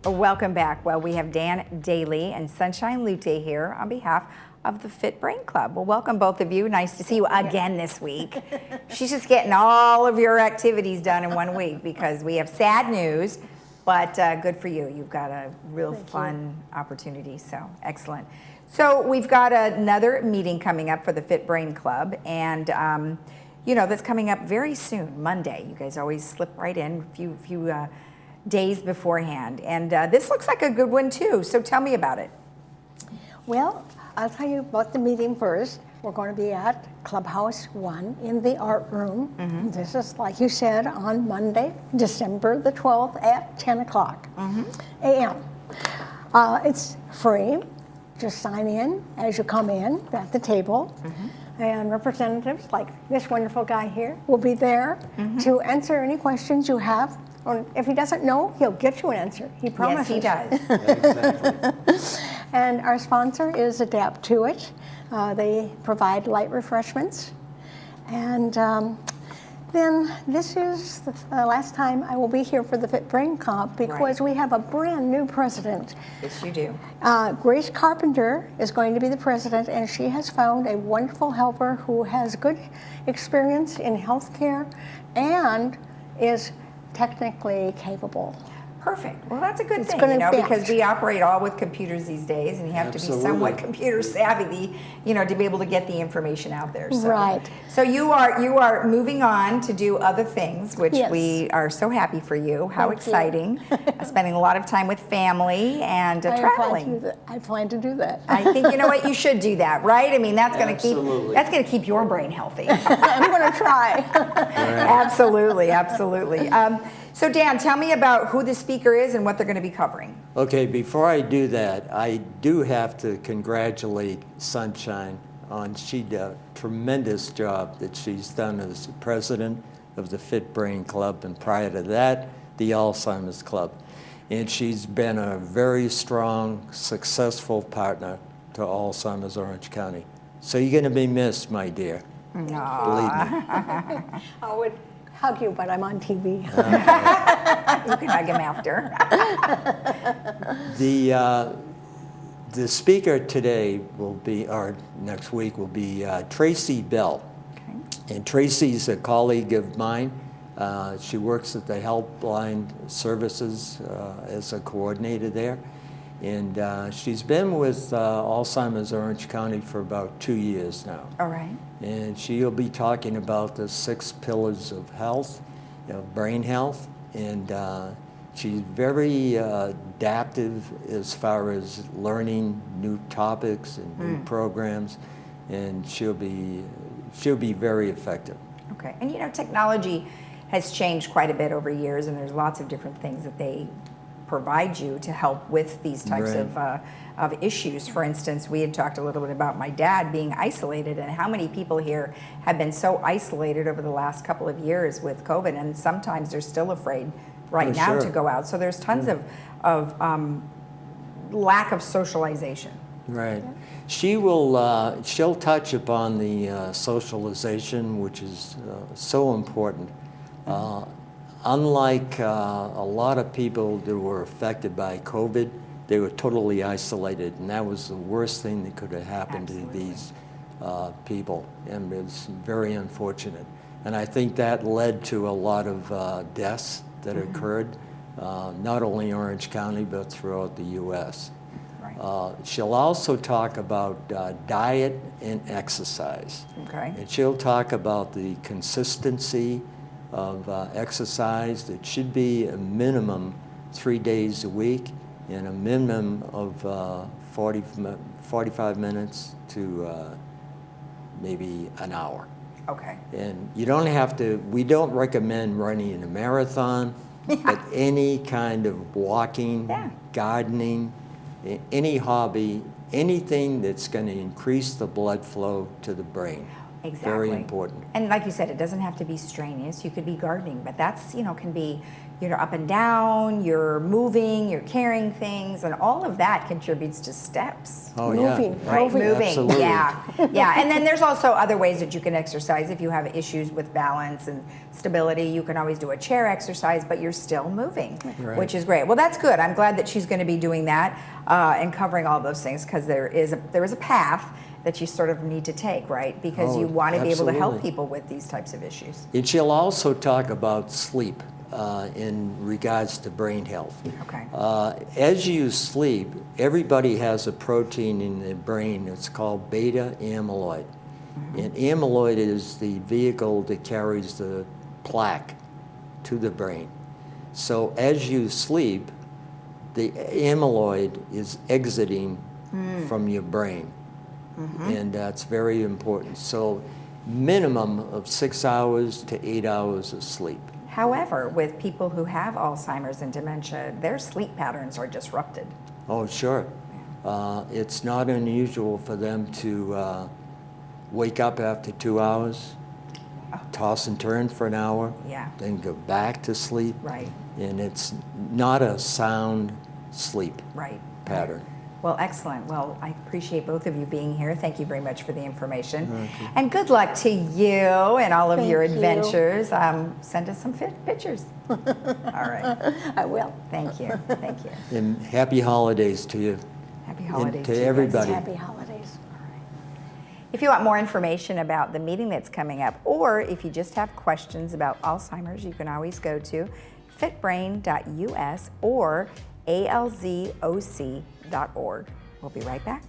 Welcome back. Well, we have Dan Daly and Sunshine Lute here on behalf of the Fit Brain Club. Well, welcome both of you. Nice to see you again this week. She's just getting all of your activities done in 1 week because we have sad news, but good for you. You've got a real fun opportunity, so excellent. So we've got another meeting coming up for the Fit Brain Club, and you know, that's coming up very soon, Monday. You guys always slip right in a few days beforehand, and this looks like a good one too, so tell me about it. Well, I'll tell you about the meeting first. We're going to be at Clubhouse 1 in the art room. This is, like you said, on Monday, December the 12th at 10 o'clock a.m. It's free. Just sign in as you come in at the table. And representatives like this wonderful guy here will be there to answer any questions you have. Or if he doesn't know, he'll get you an answer. He promises. Yes, he does. Exactly. And our sponsor is Adapt to It. They provide light refreshments. And then this is the last time I will be here for the Fit Brain Club because we have a brand new president. Yes, you do. Grace Carpenter is going to be the president, and she has found a wonderful helper who has good experience in healthcare and is technically capable. Perfect. Well, that's a good thing, gonna you know, fit. because we operate all with computers these days, and you have to be somewhat computer savvy, you know, to be able to get the information out there. So, Right. So you are moving on to do other things, which Yes. we are so happy for you. How Thank you. exciting! Spending a lot of time with family and traveling. I plan to do that. I think you know what, you should do that, right? I mean, that's going Absolutely. to keep your brain healthy. I'm going to try. Absolutely, absolutely. So Dan, tell me about who the speaker is and what they're going to be covering. Okay, before I do that, I do have to congratulate Sunshine on she did a tremendous job that she's done as the president of the Fit Brain Club, and prior to that, the Alzheimer's Club. And she's been a very strong, successful partner to Alzheimer's Orange County. So you're going to be missed, my dear. Believe me. I would hug you, but I'm on TV. You can hug him after. The speaker today will be, or next week will be Tracy Bell. Okay. And Tracy's a colleague of mine. She works at the Helpline Services as a coordinator there. And she's been with Alzheimer's Orange County for about 2 years now. All right. And she'll be talking about the 6 pillars of health, you know, brain health, and she's very adaptive as far as learning new topics and new programs, and she'll be very effective. Okay, and you know, technology has changed quite a bit over years, and there's lots of different things that they provide you to help with these types of issues. For instance, we had talked a little bit about my dad being isolated, and how many people here have been so isolated over the last couple of years with COVID, and sometimes they're still afraid now to go out. So there's tons of lack of socialization. Right. She'll touch upon the socialization, which is so important. Unlike a lot of people that were affected by COVID, they were totally isolated, and that was the worst thing that could have happened to these people, and it's very unfortunate. And I think that led to a lot of deaths that occurred, not only in Orange County, but throughout the U.S. Right. She'll also talk about diet and exercise. Okay. And she'll talk about the consistency of exercise that should be a minimum 3 days a week and a minimum of 45 minutes to maybe an hour. Okay. And you don't have to, we don't recommend running a marathon, but any kind of walking, gardening, any hobby, anything that's going to increase the blood flow to the brain. Exactly. Very important. And like you said, it doesn't have to be strenuous. You could be gardening, but that's, can be, up and down, you're moving, you're carrying things, and all of that contributes to steps. Oh, Moving, yeah. Right, moving, Absolutely. yeah, yeah. And then there's also other ways that you can exercise. If you have issues with balance and stability, you can always do a chair exercise, but you're still moving, Right. which is great. Well, that's good. I'm glad that she's going to be doing that and covering all those things, because there is a path that you sort of need to take, right? Because Oh, you want to be able to help absolutely. people with these types of issues. And she'll also talk about sleep in regards to brain health. Okay. As you sleep, everybody has a protein in the brain. It's called beta amyloid. And amyloid is the vehicle that carries the plaque to the brain. So as you sleep, the amyloid is exiting from your brain. And that's very important. So minimum of 6 hours to 8 hours of sleep. However, with people who have Alzheimer's and dementia, their sleep patterns are disrupted. Oh, sure. It's not unusual for them to wake up after 2 hours, toss and turn for an hour, Yeah. then go back to sleep. Right, And it's not a sound sleep right. pattern. Well, excellent. Well, I appreciate both of you being here. Thank you very much for the information. Okay. And good luck to you and all of your Thank you. adventures. Send us some pictures. All right. I will. Thank you. Thank you. And happy holidays to you. Happy holidays to you guys. everybody. Happy holidays. If you want more information about the meeting that's coming up, or if you just have questions about Alzheimer's, you can always go to fitbrain.us or alzoc.org. We'll be right back.